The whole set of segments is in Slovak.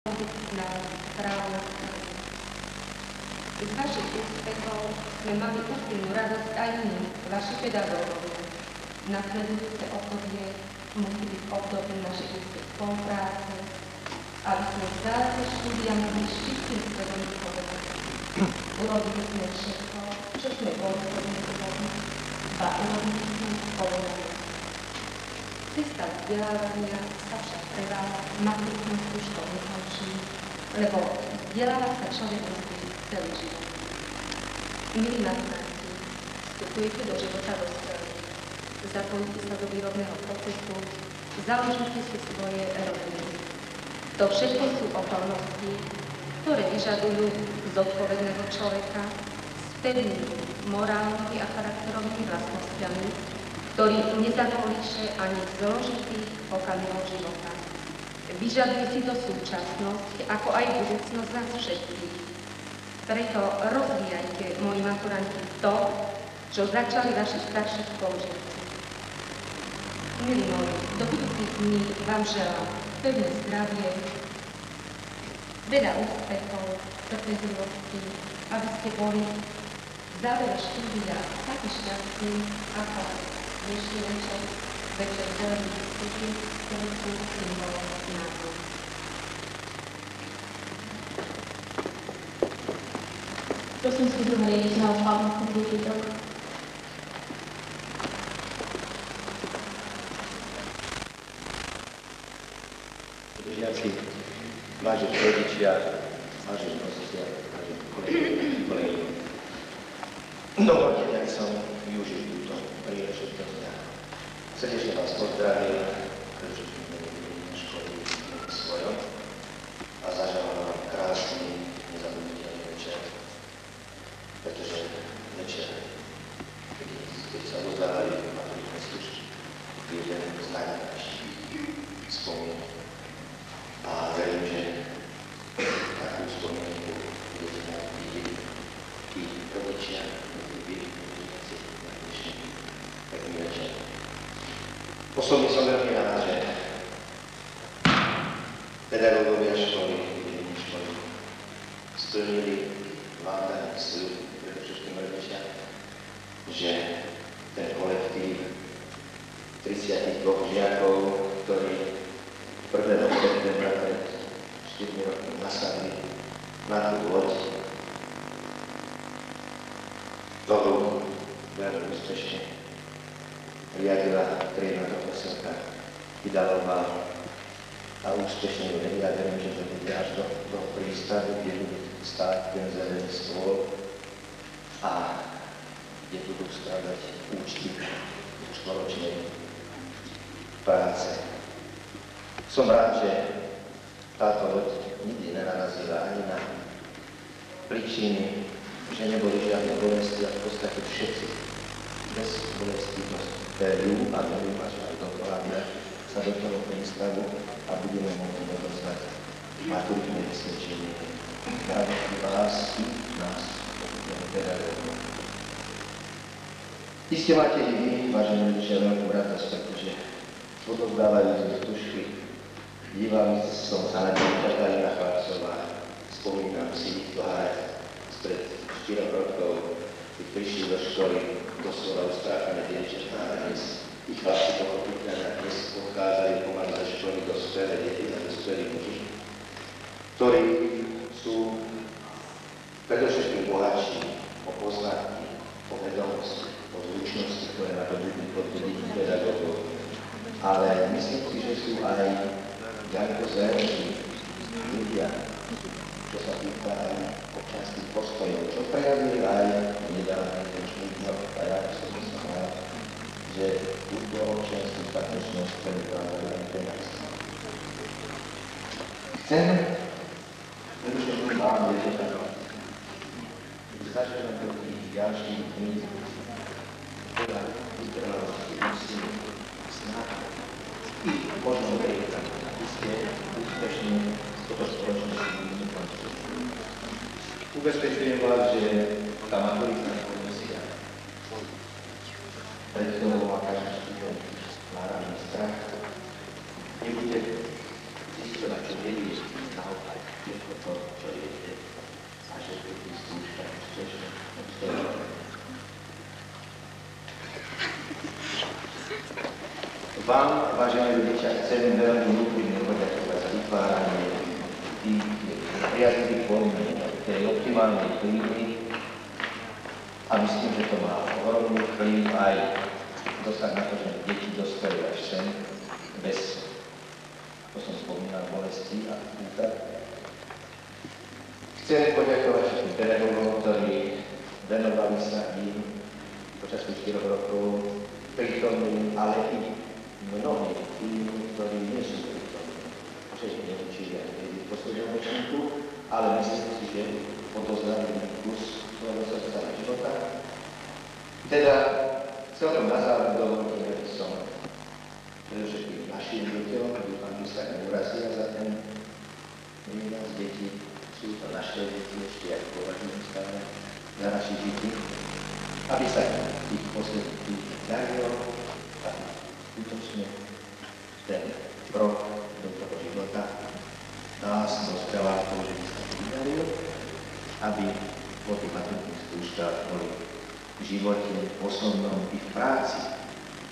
na správnu cestu. Z vašich úspechov sme mali úprimnú radosť aj my, vaši pedagógovia. Nasledujúce obdobie musí byť obdobie našej úzkej spolupráce, aby sme v záležite štúdia mohli s čistým svedomím povedať. Urobili sme všetko, čo sme boli schopní urobiť, a urobili sme spoločne. Cesta vzdelávania sa však preváľa maturitnú skúškou nekončí, lebo vzdelávať sa človek musí celý život. Milí maturanti, vstupujete do života dospelých, zapojíte sa do výrobného procesu, založite si svoje rodiny. To všetko sú okolnosti, ktoré vyžadujú zodpovedného človeka s pevnými morálnymi a charakterovými vlastnosťami, ktorý nezakolíše ani v zložitých okamihoch života. Vyžaduje si to súčasnosť, ako aj budúcnosť nás všetkých. Preto rozvíjajte, moji maturanti, to, čo začali vaši starší spolužiaci. Milí moji, do budúcich dní vám želám pevné zdravie, veľa úspechov, trpezlivosti, aby ste boli v závere štúdia taký šťastný, ako dnešný večer zelených diskutí, ktoré sú symbolom názvu. Prosím si druhé riaditeľa o slavnostný výčitok. Žiaci, vážení rodičia, vážení hostia, vážení kolegovia. Dovolte, ak som využil túto príležitosť a srdečne vás pozdravil, predovšetkým na školy svojom a zaželám vám krásny, nezabudnutelný večer, pretože večer, keď sa uzdávali maturitné skúšky, je jeden z najkrajších spomienok. A verím, že takú spomienku budete mať vidieť i rodičia, budete na dnešný pekný večer. Osobne som veľmi rád, že pedagógovia školy, vedení školy splnili vám daný sľub, predovšetkým rodičia, že ten kolektív 32 žiakov, ktorí 1. septembra pred 4 rokmi nasadli na tú loď, ktorú veľmi úspešne riadila triedna profesorka Fidalová a úspešne ju vedia, verím, že to bude až do prístavu, kde bude stáť ten zelený stôl a kde budú skladať účty spoločnej práce. Som rád, že táto loď nikdy nenarazila ani na príčiny, že neboli žiadne bolesti a v podstate všetci bez bolesti berú a berú až aj do Holandia sa do toho prístavu a budeme môcť odozdať maturitné vysvedčenie radosti vás i nás, pedagógov. Iste máte i vy, vážení rodičia, veľkú radosť, pretože odovzdávajú tušky. Dívam som sa na ňu, Katarína Chlapcová, spomínam si ich tvár spred 4 rokov, keď prišli do školy, doslova ustráchané dievčatá a dnes ich chlapci pochopiteľne a dnes pochádzajú pomaly zo školy dospelé deti a dospelí muži, ktorí sú predovšetkým bohatší o poznatky, o vedomosti, o zručnosti, ktoré na to budú podporiť pedagógov. Ale myslím si, že sú aj ďaleko zrelší ľudia, čo sa týka aj občanských postojov, čo prejavili aj nedávne dnešných dňoch. A ja som rád, že túto občianskú statečnosť predvádajú aj pre nás. Chcem predovšetkým vám vedieť, zažívame do tých ďalších dní veľa vytrvalosti, musím snáť i možno veriť, aby ste úspešne toto spoločnosti nekončili. Ubezpečujem vás, že tá maturitná komisia, pred ktorou má každý študent náravný strach, nebude zistovať, čo nevie, naopak Vám, vážené rodičia, chcem veľmi úprimne poďakovať za vytváranie tých priaznivých podmienok, tej optimálnej klímy a myslím, že to má ohromný vplyv aj dosah na to, že deti dospeli až sem bez, ako som spomínal, bolesti a útak. Chcem poďakovať všetkým pedagógom, ktorí venovali sa im počas tých 4 rokov prítomným, ale i mnohí tým, ktorí nie sú prítomní. Že ich neučili ani v poslednom ročníku, ale myslím si, že odozdravili kus svojho sociálneho života. Teda celkom na záver dovolte, že som predovšetkým našim deťom, dúfam, že sa neurazia za ten výraz detí. Sú to naše deti, ešte ako považujem stále za našich detí, aby sa tých posledných týždňov darilo, aby skutočne ten krok do toho života nás dospelákov, že by sa to vydaril, aby po tých maturitných skúškach boli v živote, v osobnom i v práci.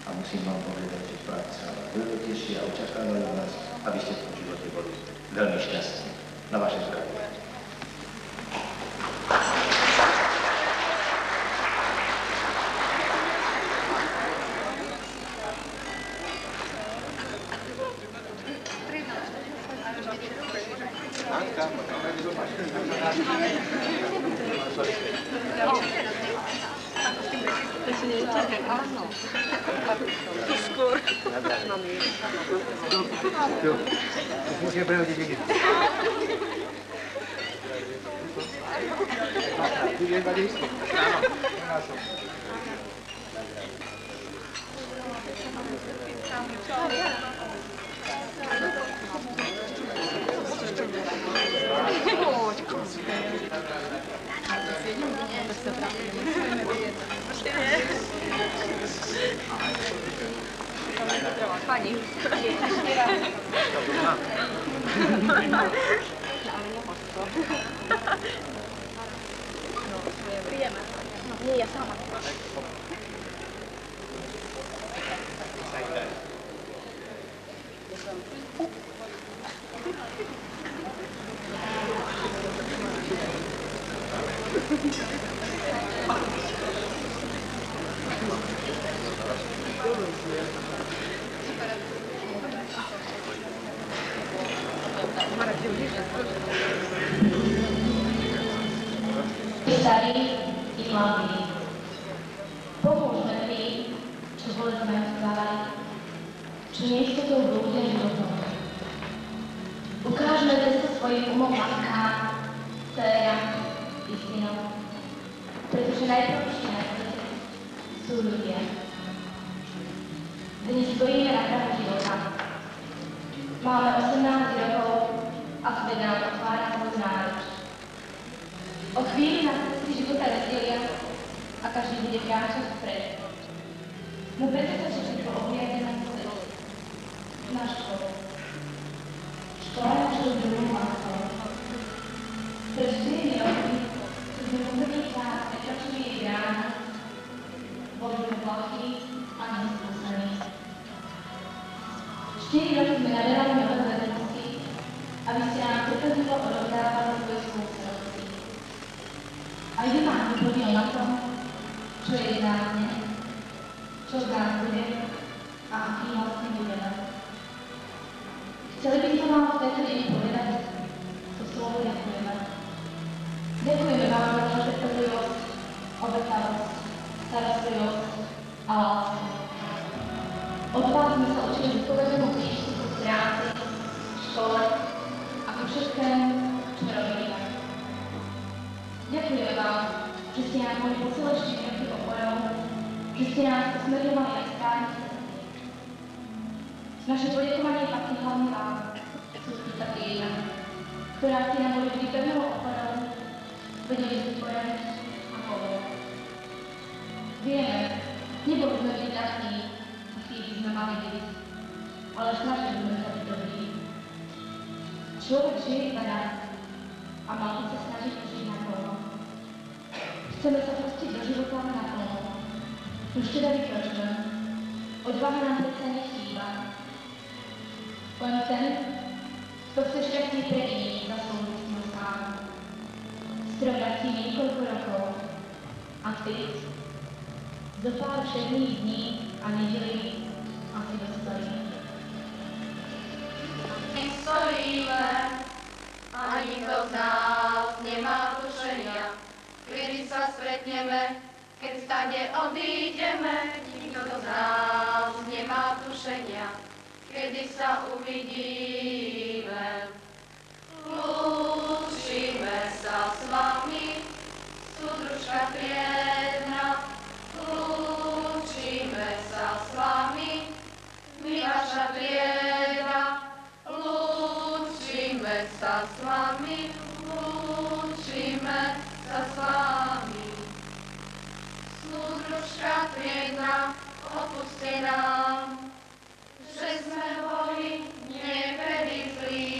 A musím vám povedať, že v práci sa vám veľmi teší a očakávajú vás, aby ste v tom živote boli veľmi šťastní. Na vaše zdravie. Musíme prehodit někdy. Pani. Príjeme. Nie, ja sama. Starí i mladí, pomôžme tým, čo bolestné vzdali, čo neistotou blúdia životom. Ukážme cestu svojim umom matkám, dcerám i synom, pretože najprvšie na svete sú ľudia. Dnes stojíme na prahu života. Máme 18 rokov a svet nám otvára svoju náruč. O chvíli nás cesty života rozdelia a každý bude kráčať vpred. No preto sa všetko ohliadne na svet. Na školu. Škola je našou druhou matkou. Pred 4 roky sme poprvý krát prekračili jej bránu, boli sme plachí a neskúsení. 4 roky sme naberali nové vedomosti, aby ste nám trpezlivo odovzdávali svoje skúsenosti. Aj vy máte podiel na tom, čo je z nás dnes, čo z nás bude a aký vlastne budeme. Chceli by som vám v tejto deň povedať, to slovo ďakujeme. Ďakujeme vám za vašu trpezlivosť, obetavosť, starostlivosť a lásku. Od vás sme sa učili zodpovednému prístupu k práci, škole a ku všetkému, čo robíme. Ďakujeme vám, že ste nás boli po celé 4 roky oporou, že ste nás usmerňovali aj správne cesty. Naše poďakovanie patrí hlavne vám, sústí Katerína, ktorá ste nám boli vždy pevnou oporou, vedeli zodpovednosť a pomoc. Vieme, neboli sme vždy takí, akí by sme mali byť, ale snažili sme sa byť dobrí. Človek žije iba raz a mal by sa snažiť žiť naplno. Chceme sa pustiť do života naplno. Už teda vykročme. Odvaha nám predsa nechýba. Len ten, kto chce šťastie pre iných, zaslúži si ho sám. Strop rastie niekoľko rokov a ty zo pár všedných dní a nedelí asi dostojí. Stojíme a nikto z nás nemá tušenia, kedy sa stretneme, keď stade odídeme. Nikto z nás nemá tušenia, kedy sa uvidíme. Lúčime sa s vami, súdružka triedna. Lúčime sa s vami, my vaša trieda. Lúčime sa s vami, lúčime sa s vami. Súdružka triedna, odpuste nám, že sme boli niekedy zlí,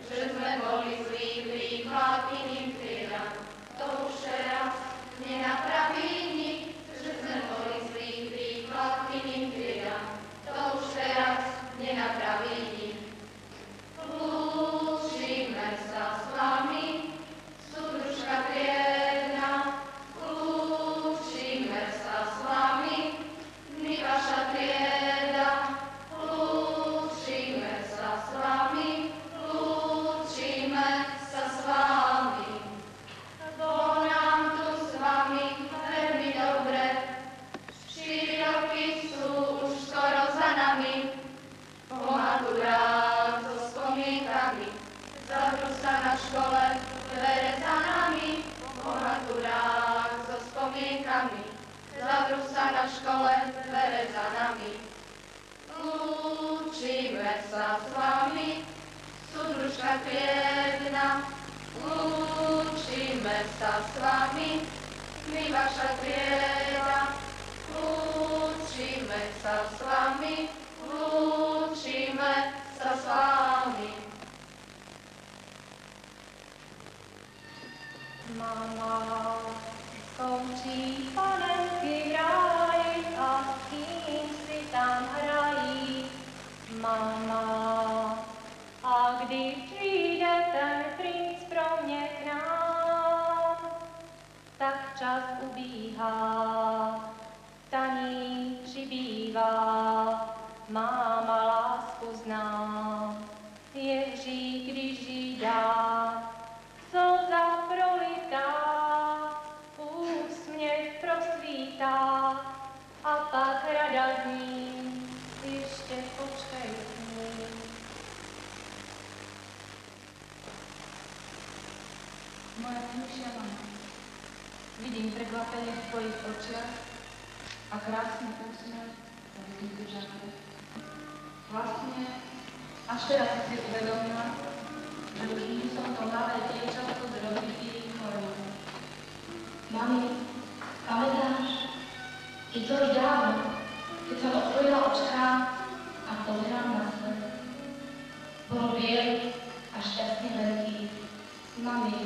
že sme boli zlí príklad iným triedam. To už teraz nenapraví nik, že sme boli zlí príklad iným triedam. To už teraz nenapraví nik. Lúčime sa s vami, súdružka triedna. Lúčime sa s vami, my vaša trieda. Lúčime sa s vami, lúčime sa s vami. Bolo nám tu s vami veľmi dobre, 4 roky sú už skoro za nami. Po maturách so spomienkami, zavrú sa na škole dvere za nami. Po maturách so spomienkami, zavrú sa na škole dvere za nami. Lúčime sa s vami, súdružka triedna. Lúčime sa s vami, my vaša trieda. Lúčime sa s vami, lúčime sa s vami. Mama, končí panenský ráj a s kým si tam hrají. Mama, a kdy přijde ten princ pro mě k nám, tak čas ubíhá, taní přibývá. Máma lásku zná, je hřích, když jí dá, slza prolitá, úsměv prosvítá a pak rada zní, ještě počkej s ním. Moja najlepšia mama, vidím prekvapenie v tvojich očiach a krásny úsmev na vidíte žartu. Vlastne, až teraz si uvedomila, že už nie som to malé dievčatko z rozbitých hormón. Mami, pamätáš? Je to už dávno, keď som otvorila očká a pozerám na svet. Bol bielý a šťastný veľký. Mami,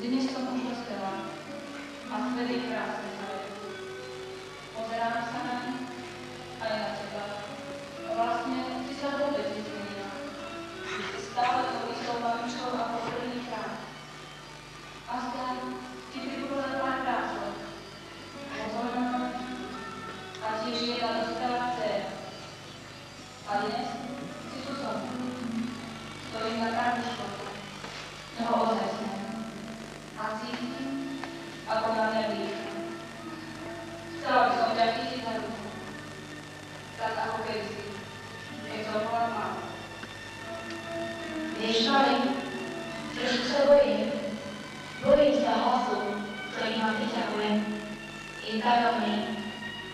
dnes som už dospela a svet je krásny svet. Pozerám sa na ňu a aj na teba. A vlastne si sa vôbec nezmenila. Si stále tou istou mamičkou ako prvý krát. A zdá, ti pribudlo len pár krások. Pozorná a tiež jedna dospelá dcéra. A dnes si tu som. Stojím na kárničkovi. Toho ozajstného. A cítim, ako na mňa dýcha. Chcela by som ťa chytiť za ruku. Tak ako kedysi, keď som bola mama. Vieš, mami, trošku sa bojím. Bojím sa hlasu, ktorý ma priťahuje. Je tajomný,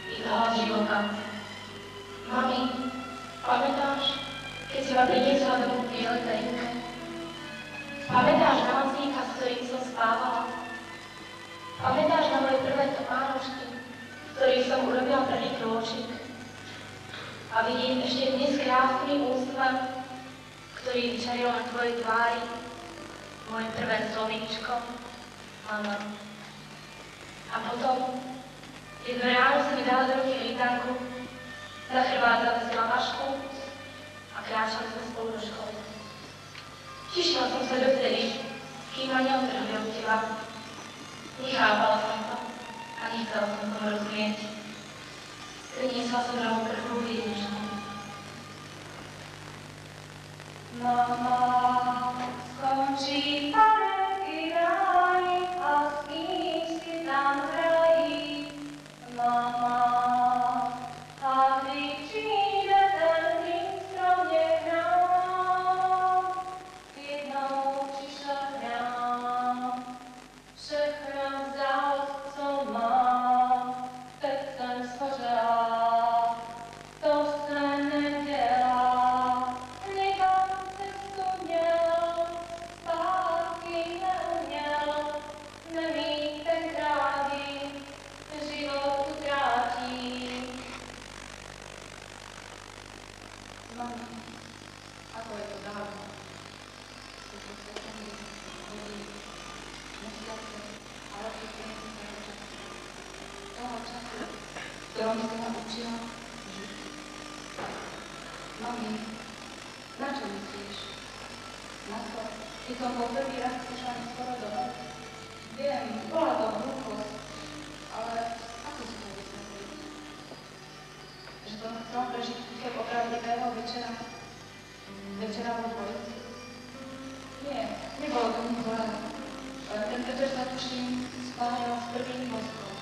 je toho života. Mami, pamätáš, keď si ma priniesla domov v bielej tajinke? Pamätáš na mazníka, s ktorým som spávala? Pamätáš na moje prvé topánožky, z ktorých som urobila prvý krôčik? A vidím ešte dnes krásny úsmev, ktorý vyčaril na tvojej tvári, moje prvé slovíčko, mama. A potom, jedno ráno si mi dala do ruky lítanku, za chrbát zavezila vašku a kráčali sme spolu do školy. Tišila som sa dovtedy, kým ma neotrhli od teba. Nechápala som to a nechcela som tomu rozumieť. Priniesla som domov krvú jedničku. Mama, skončí parenky raj a s kým si tam hrají. Mama, a kdy přijde ten prístroj nehrám, jednou přišel k nám, všechno vzal, co mám, teď jsem schořela, to se nedělá, nikam cestu měl, zpátky neuměl, nemít tenkrát život utrátí. Mama, ako je to dávno. Sú to sekundy, hodiny, mesiace, ale to stejný čas. Toho času, v ktorom si ma učila žiť. Mami, na čo myslíš? Na to, keď som bol prvý raz prišla skoro domov. Viem, bola to hlúposť, ale ako si to vysvetliť? Že som chcela prežiť kúsok opravdivého večera. Večera vo dvojici. Nie, nebolo to nič zlé. Ale ten večer sa tuším spájal s prvým mozkom.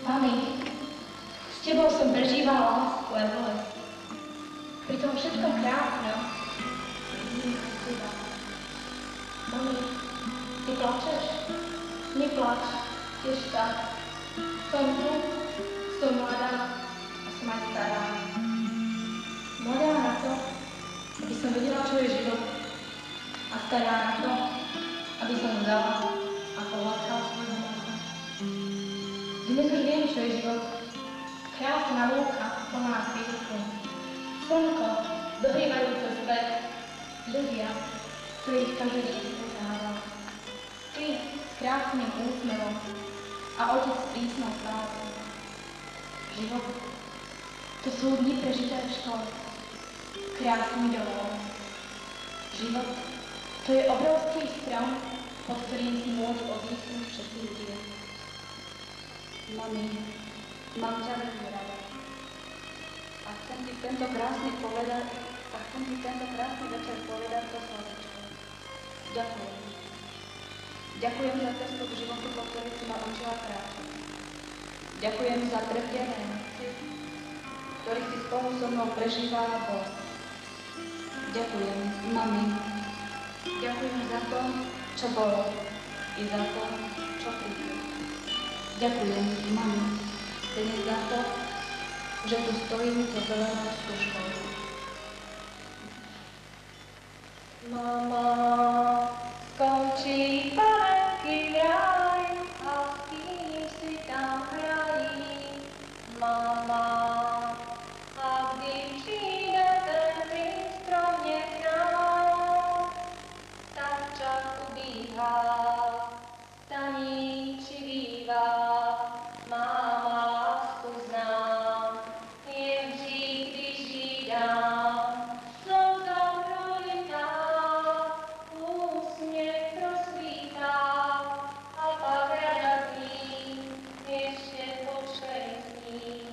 Mami, s tebou som prežívala lásku aj bolesť. Pri tom všetkom krásnom. Mami, ty plačeš? Neplač, tiež sa. Som tu, som mladá a som aj stará. Mladá na to, aby som vedela, čo je život. A stará na to, aby som vzala a pohľadkala svojho mozga. Dnes už viem, čo je život. Krásna lúka, plná kvietku. Slnko, dohrývajúce svet. Ľudia, ktorých každý deň poznával. Ty s krásnym úsmevom a otec s prísnou prácou. Život, to sú dni prežité v škole. Krásny domov. Život, to je obrovský strom, pod ktorým si môžu oddychnúť všetci ľudia. Mami, mám ťa veľmi rada. A chcem ti tento krásny večer povedať to slovičko. Ďakujem. Ďakujem za cestu k životu, po ktorej si ma učila kráčať. Ďakujem za trpkené noci, ktorých si spolu so mnou prežívala bolesť. Ďakujem, mami. Ďakujem za to, čo bolo, i za to, čo príde. Ďakujem, mami, dnes za to, že tu stojím so zelenou stužkou. Mama, skončí palenky raj a s kým si tam hrají. Mama, a kdy přijde ten prístroj nehrám, tak čas ubíhá, staní přibývá. Máma, lásku znám, jen vždy, když jí dám, slza prolítá, úsměv rozsvítá a pak rada zní, ještě počkej s ní.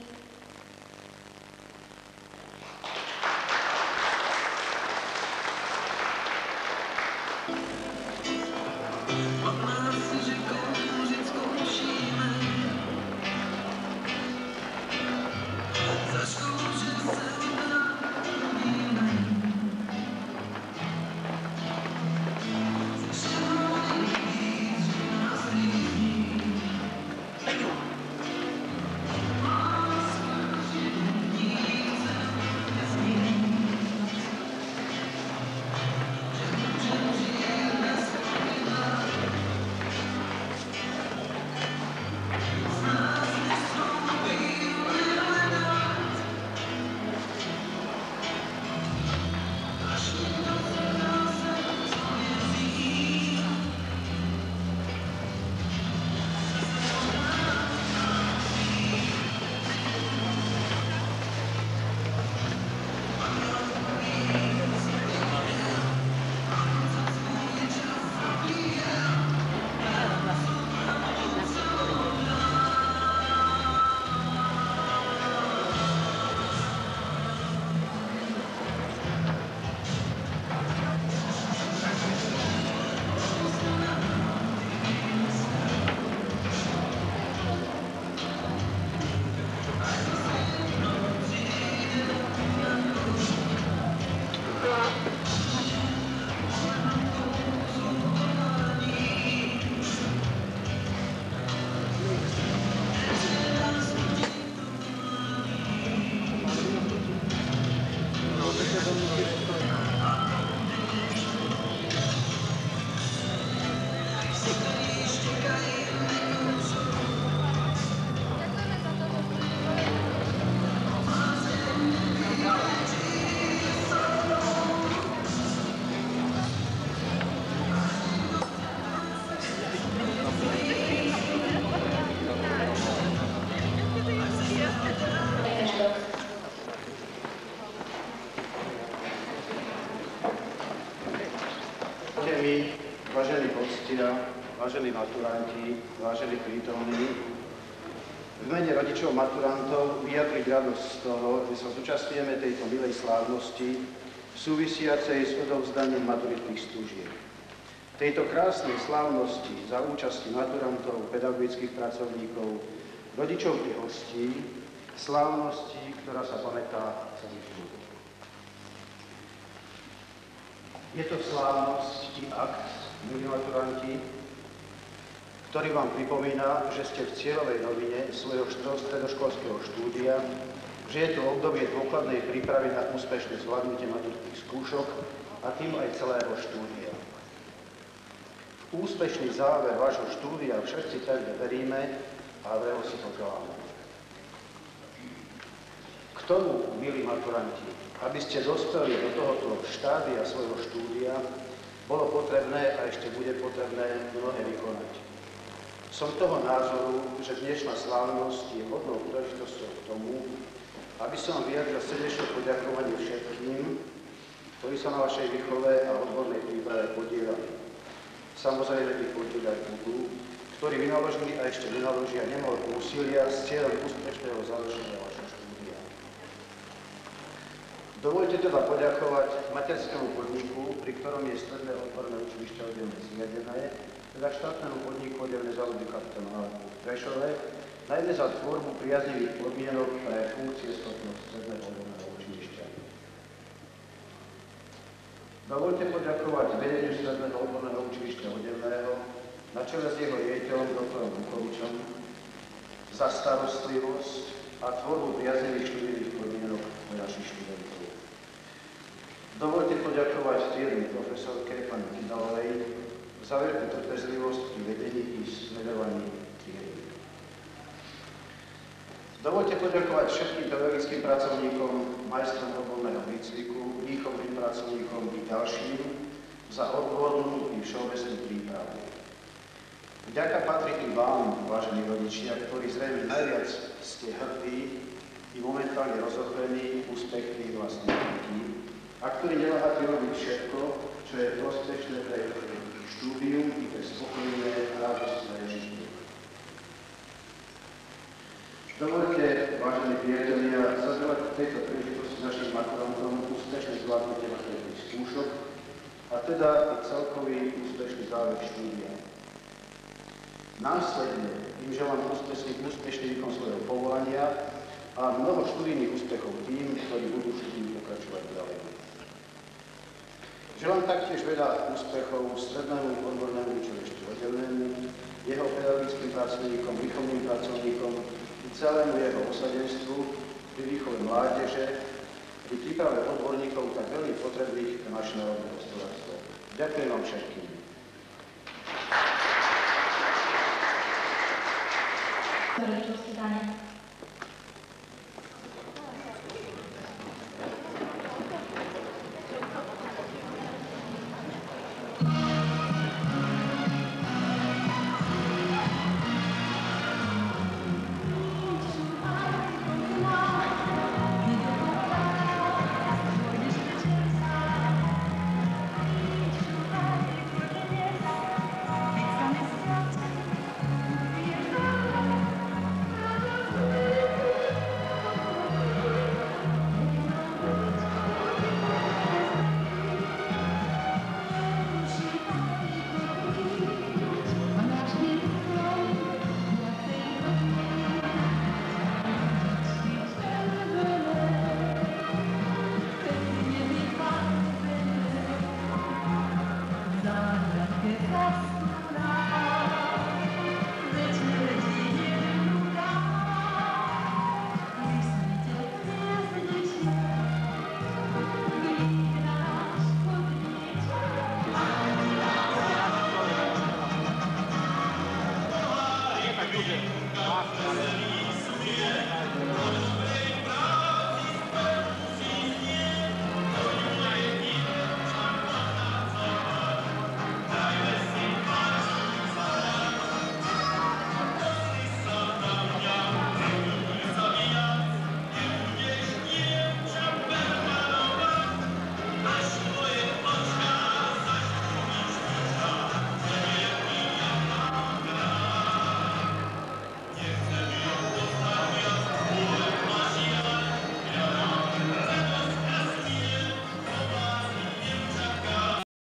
Dovolte mi, vážení hostia, vážení maturanti, vážení prítomní, v mene rodičov maturantov vyjadriť radosť z toho, že sa zúčastňujeme tejto milej slávnosti súvisiacej s odovzdaním maturitných stúžieb. Tejto krásnej slávnosti za účasti maturantov, pedagogických pracovníkov, rodičov i hostí, slávnosti, ktorá sa pamätá celý život. Je to slávnosť i akt, milí maturanti, ktorý vám pripomína, že ste v cieľovej rovine svojho stredoškolského štúdia, že je to obdobie dôkladnej prípravy na úspešné zvládnutie maturitných skúšok a tým aj celého štúdia. V úspešný záver vášho štúdia všetci pevne veríme a veľmi si to želáme. K tomu, milí maturanti, aby ste dospeli do tohoto štádia svojho štúdia, bolo potrebné a ešte bude potrebné mnohé vykonať. Som toho názoru, že dnešná slávnosť je hodnou príležitosťou k tomu, aby som vyjadril srdečné poďakovanie všetkým, ktorí sa na vašej výchove a odbornej príprave podielali. Samozrejme, tí podielať budú, ktorí vynaložili a ešte vynaložia nemohol úsilia s cieľom úspešného završenia vašho štúdia. Dovoľte teda poďakovať materskému podniku, pri ktorom je Stredné odborné učilište oddelné zriadené, teda štátnemu podniku oddelné závody kapitána v Prešove, najmä za tvorbu priaznivých podmienok pre funkcie schopnosť Stredného odborného učilišťa. Dovoľte poďakovať vedeniu Stredného odborného učilišťa oddelného na čele s jeho riaditeľom doktorom Bukovičom za starostlivosť a tvorbu priaznivých študijných podmienok pre našich študentov. Dovoľte poďakovať triednej profesorke pani Kidalovej za veľkú trpezlivosť pri vedení i smerovaní triedy. Dovoľte poďakovať všetkým pedagogickým pracovníkom, majstrom odborného výcviku, výchovným pracovníkom i ďalším za odbornú i všeobecnú prípravu. Vďaka patrí i vám, vážení rodičia, ktorí zrejme najviac ste hrdí i momentálne rozohrení úspechmi vlastných detí a ktorí neváhate robiť všetko, čo je prospešné pre štúdium i pre spokojné a radostné žitie. Dovoľte, vážení priatelia, zaželať v tejto príležitosti našim maturantom úspešné zvládnutie maturitných skúšok a teda i celkový úspešný záver štúdia. Následne im želám úspešný výkon svojho povolania a mnoho študijných úspechov tým, ktorí budú v štúdiu pokračovať ďalej. Želám taktiež veľa úspechov Strednému odbornému učilišťu oddelnému, jeho pedagogickým pracovníkom, výchovným pracovníkom i celému jeho osadenstvu pri výchove mládeže, pri príprave odborníkov tak veľmi potrebných pre naše národné hospodárstvo. Ďakujem vám všetkým. Rodičovské dane.